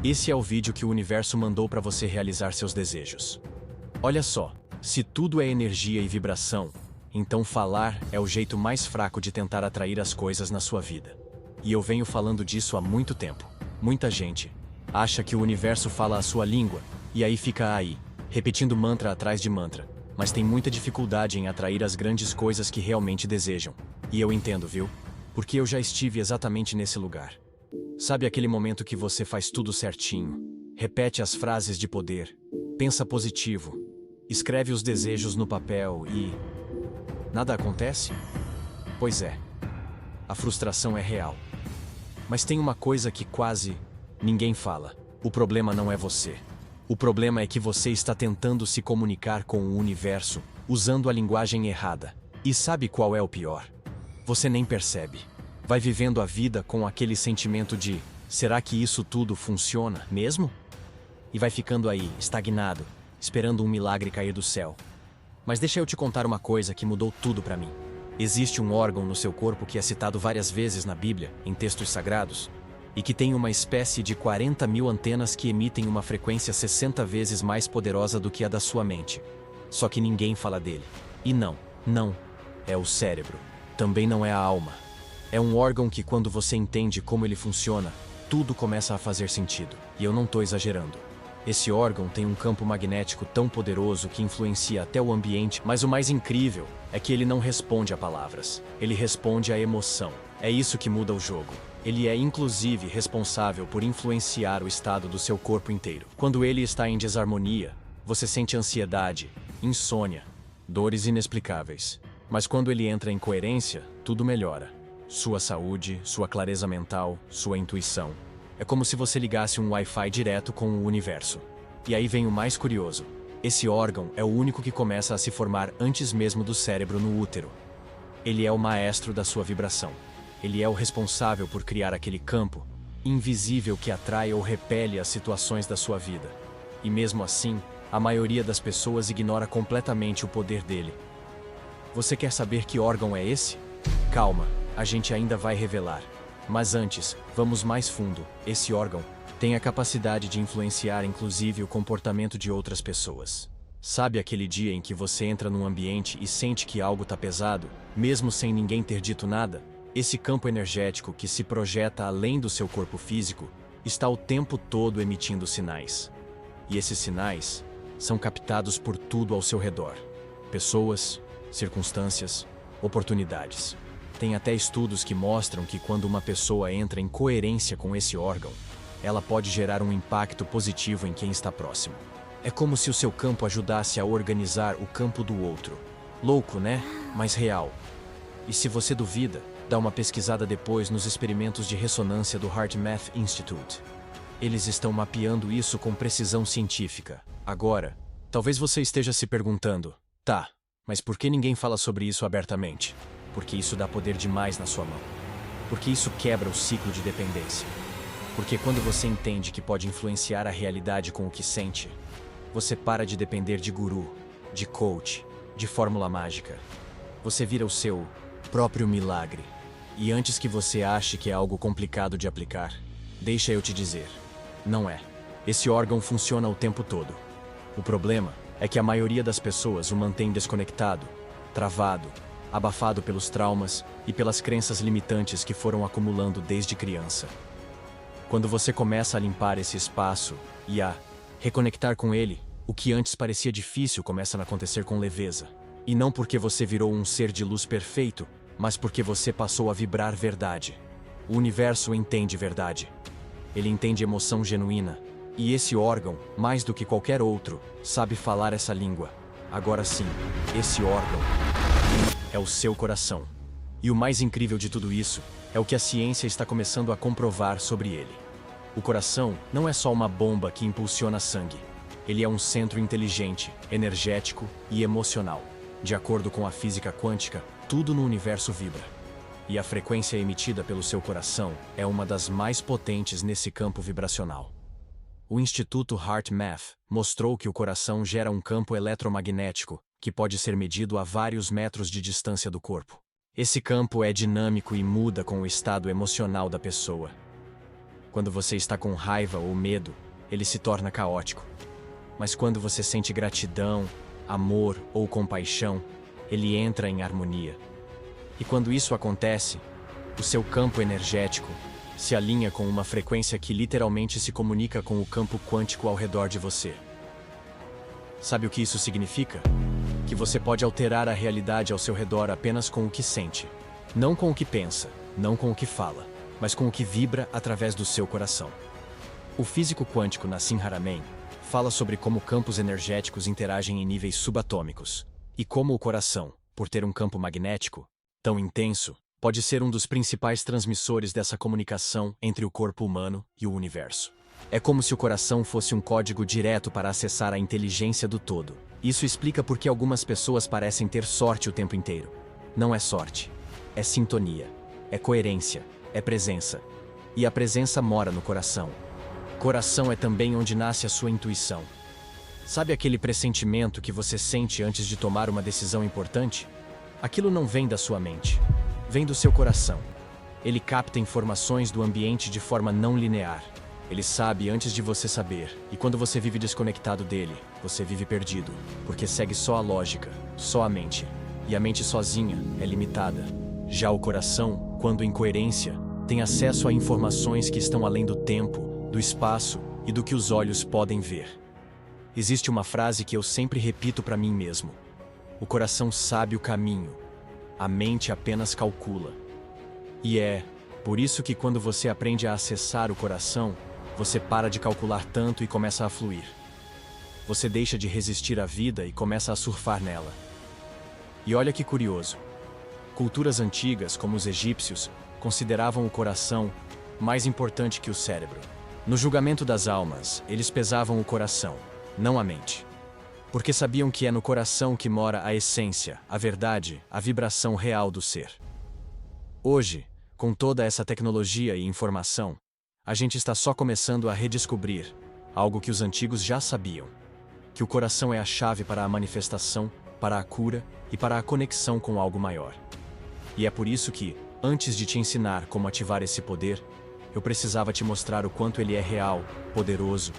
Esse é o vídeo que o universo mandou para você realizar seus desejos. Olha só, se tudo é energia e vibração, então falar é o jeito mais fraco de tentar atrair as coisas na sua vida. E eu venho falando disso há muito tempo. Muita gente acha que o universo fala a sua língua, e aí fica aí, repetindo mantra atrás de mantra, mas tem muita dificuldade em atrair as grandes coisas que realmente desejam. E eu entendo, viu? Porque eu já estive exatamente nesse lugar. Sabe aquele momento que você faz tudo certinho, repete as frases de poder, pensa positivo, escreve os desejos no papel e nada acontece? Pois é, a frustração é real. Mas tem uma coisa que quase ninguém fala. O problema não é você. O problema é que você está tentando se comunicar com o universo usando a linguagem errada. E sabe qual é o pior? Você nem percebe. Vai vivendo a vida com aquele sentimento de: será que isso tudo funciona mesmo? E vai ficando aí, estagnado, esperando um milagre cair do céu. Mas deixa eu te contar uma coisa que mudou tudo para mim. Existe um órgão no seu corpo que é citado várias vezes na Bíblia, em textos sagrados, e que tem uma espécie de 40.000 antenas que emitem uma frequência 60 vezes mais poderosa do que a da sua mente. Só que ninguém fala dele. E não, é o cérebro. Também não é a alma. É um órgão que, quando você entende como ele funciona, tudo começa a fazer sentido. E eu não estou exagerando. Esse órgão tem um campo magnético tão poderoso que influencia até o ambiente, mas o mais incrível é que ele não responde a palavras. Ele responde à emoção. É isso que muda o jogo. Ele é, inclusive, responsável por influenciar o estado do seu corpo inteiro. Quando ele está em desarmonia, você sente ansiedade, insônia, dores inexplicáveis. Mas quando ele entra em coerência, tudo melhora. Sua saúde, sua clareza mental, sua intuição. É como se você ligasse um Wi-Fi direto com o universo. E aí vem o mais curioso. Esse órgão é o único que começa a se formar antes mesmo do cérebro no útero. Ele é o maestro da sua vibração. Ele é o responsável por criar aquele campo invisível que atrai ou repele as situações da sua vida. E mesmo assim, a maioria das pessoas ignora completamente o poder dele. Você quer saber que órgão é esse? Calma, a gente ainda vai revelar. Mas antes, vamos mais fundo. Esse órgão tem a capacidade de influenciar inclusive o comportamento de outras pessoas. Sabe aquele dia em que você entra num ambiente e sente que algo tá pesado, mesmo sem ninguém ter dito nada? Esse campo energético que se projeta além do seu corpo físico está o tempo todo emitindo sinais. E esses sinais são captados por tudo ao seu redor. Pessoas, circunstâncias, oportunidades. Tem até estudos que mostram que quando uma pessoa entra em coerência com esse órgão, ela pode gerar um impacto positivo em quem está próximo. É como se o seu campo ajudasse a organizar o campo do outro. Louco, né? Mas real. E se você duvida, dá uma pesquisada depois nos experimentos de ressonância do HeartMath Institute. Eles estão mapeando isso com precisão científica. Agora, talvez você esteja se perguntando: tá, mas por que ninguém fala sobre isso abertamente? Porque isso dá poder demais na sua mão. Porque isso quebra o ciclo de dependência. Porque quando você entende que pode influenciar a realidade com o que sente, você para de depender de guru, de coach, de fórmula mágica. Você vira o seu próprio milagre. E antes que você ache que é algo complicado de aplicar, deixa eu te dizer, não é. Esse órgão funciona o tempo todo. O problema é que a maioria das pessoas o mantém desconectado, travado, abafado pelos traumas e pelas crenças limitantes que foram acumulando desde criança. Quando você começa a limpar esse espaço e a reconectar com ele, o que antes parecia difícil começa a acontecer com leveza. E não porque você virou um ser de luz perfeito, mas porque você passou a vibrar verdade. O universo entende verdade. Ele entende emoção genuína. E esse órgão, mais do que qualquer outro, sabe falar essa língua. Agora sim, esse órgão é o seu coração. E o mais incrível de tudo isso é o que a ciência está começando a comprovar sobre ele. O coração não é só uma bomba que impulsiona sangue. Ele é um centro inteligente, energético e emocional. De acordo com a física quântica, tudo no universo vibra. E a frequência emitida pelo seu coração é uma das mais potentes nesse campo vibracional. O Instituto HeartMath mostrou que o coração gera um campo eletromagnético que pode ser medido a vários metros de distância do corpo. Esse campo é dinâmico e muda com o estado emocional da pessoa. Quando você está com raiva ou medo, ele se torna caótico. Mas quando você sente gratidão, amor ou compaixão, ele entra em harmonia. E quando isso acontece, o seu campo energético se alinha com uma frequência que literalmente se comunica com o campo quântico ao redor de você. Sabe o que isso significa? Que você pode alterar a realidade ao seu redor apenas com o que sente. Não com o que pensa, não com o que fala, mas com o que vibra através do seu coração. O físico quântico Nassim Haramein fala sobre como campos energéticos interagem em níveis subatômicos, e como o coração, por ter um campo magnético tão intenso, pode ser um dos principais transmissores dessa comunicação entre o corpo humano e o universo. É como se o coração fosse um código direto para acessar a inteligência do todo. Isso explica por que algumas pessoas parecem ter sorte o tempo inteiro. Não é sorte, é sintonia, é coerência, é presença. E a presença mora no coração. Coração é também onde nasce a sua intuição. Sabe aquele pressentimento que você sente antes de tomar uma decisão importante? Aquilo não vem da sua mente, vem do seu coração. Ele capta informações do ambiente de forma não linear. Ele sabe antes de você saber, e quando você vive desconectado dele, você vive perdido, porque segue só a lógica, só a mente. E a mente sozinha é limitada. Já o coração, quando em coerência, tem acesso a informações que estão além do tempo, do espaço e do que os olhos podem ver. Existe uma frase que eu sempre repito para mim mesmo: o coração sabe o caminho, a mente apenas calcula. E é por isso que quando você aprende a acessar o coração, você para de calcular tanto e começa a fluir. Você deixa de resistir à vida e começa a surfar nela. E olha que curioso. Culturas antigas, como os egípcios, consideravam o coração mais importante que o cérebro. No julgamento das almas, eles pesavam o coração, não a mente. Porque sabiam que é no coração que mora a essência, a verdade, a vibração real do ser. Hoje, com toda essa tecnologia e informação, a gente está só começando a redescobrir algo que os antigos já sabiam: que o coração é a chave para a manifestação, para a cura e para a conexão com algo maior. E é por isso que, antes de te ensinar como ativar esse poder, eu precisava te mostrar o quanto ele é real, poderoso,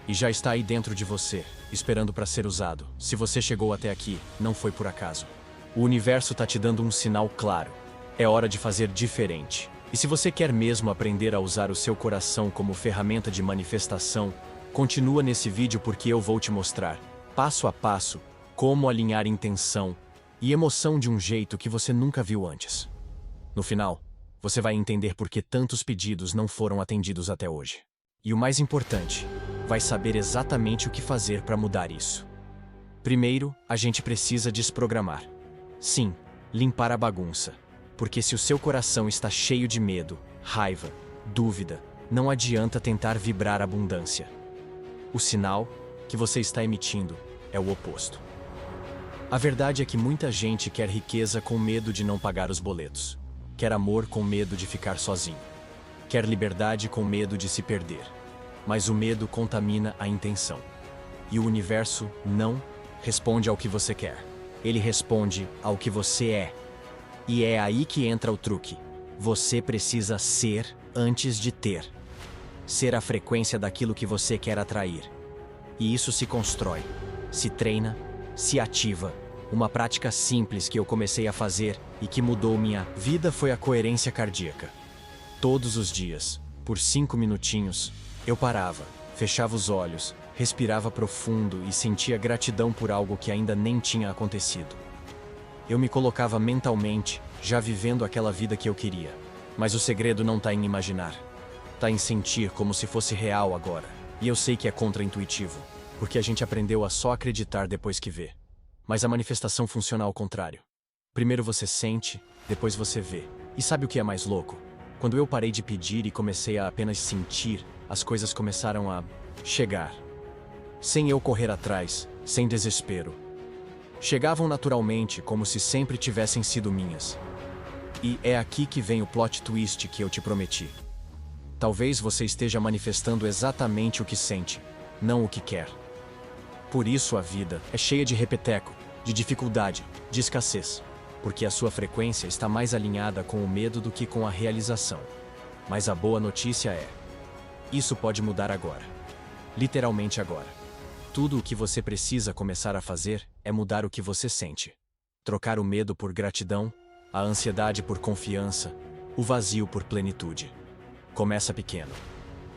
e já está aí dentro de você, esperando para ser usado. Se você chegou até aqui, não foi por acaso. O universo está te dando um sinal claro. É hora de fazer diferente. E se você quer mesmo aprender a usar o seu coração como ferramenta de manifestação, continua nesse vídeo porque eu vou te mostrar, passo a passo, como alinhar intenção e emoção de um jeito que você nunca viu antes. No final, você vai entender por que tantos pedidos não foram atendidos até hoje. E o mais importante, vai saber exatamente o que fazer para mudar isso. Primeiro, a gente precisa desprogramar. Sim, limpar a bagunça. Porque se o seu coração está cheio de medo, raiva, dúvida, não adianta tentar vibrar abundância. O sinal que você está emitindo é o oposto. A verdade é que muita gente quer riqueza com medo de não pagar os boletos. Quer amor com medo de ficar sozinho. Quer liberdade com medo de se perder. Mas o medo contamina a intenção. E o universo não responde ao que você quer. Ele responde ao que você é. E é aí que entra o truque. Você precisa ser antes de ter. Ser a frequência daquilo que você quer atrair. E isso se constrói, se treina, se ativa. Uma prática simples que eu comecei a fazer e que mudou minha vida foi a coerência cardíaca. Todos os dias, por 5 minutinhos, eu parava, fechava os olhos, respirava profundo e sentia gratidão por algo que ainda nem tinha acontecido. Eu me colocava mentalmente, já vivendo aquela vida que eu queria. Mas o segredo não está em imaginar. Está em sentir como se fosse real agora. E eu sei que é contra-intuitivo, porque a gente aprendeu a só acreditar depois que vê. Mas a manifestação funciona ao contrário. Primeiro você sente, depois você vê. E sabe o que é mais louco? Quando eu parei de pedir e comecei a apenas sentir, as coisas começaram a chegar. Sem eu correr atrás, sem desespero. Chegavam naturalmente, como se sempre tivessem sido minhas. E é aqui que vem o plot twist que eu te prometi. Talvez você esteja manifestando exatamente o que sente, não o que quer. Por isso a vida é cheia de repeteco, de dificuldade, de escassez, porque a sua frequência está mais alinhada com o medo do que com a realização. Mas a boa notícia é: Isso pode mudar agora. Literalmente agora. Tudo o que você precisa começar a fazer é mudar o que você sente. Trocar o medo por gratidão, a ansiedade por confiança, o vazio por plenitude. Começa pequeno.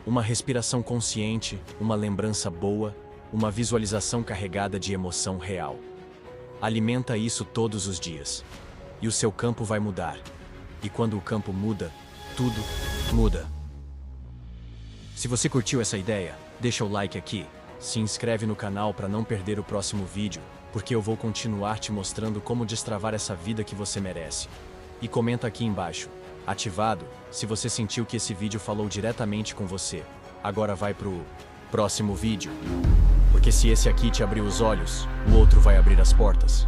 Uma respiração consciente, uma lembrança boa, uma visualização carregada de emoção real. Alimenta isso todos os dias. E o seu campo vai mudar. E quando o campo muda, tudo muda. Se você curtiu essa ideia, deixa o like aqui. Se inscreve no canal para não perder o próximo vídeo, porque eu vou continuar te mostrando como destravar essa vida que você merece. E comenta aqui embaixo, ativado, se você sentiu que esse vídeo falou diretamente com você. Agora vai pro próximo vídeo. Porque se esse aqui te abriu os olhos, o outro vai abrir as portas.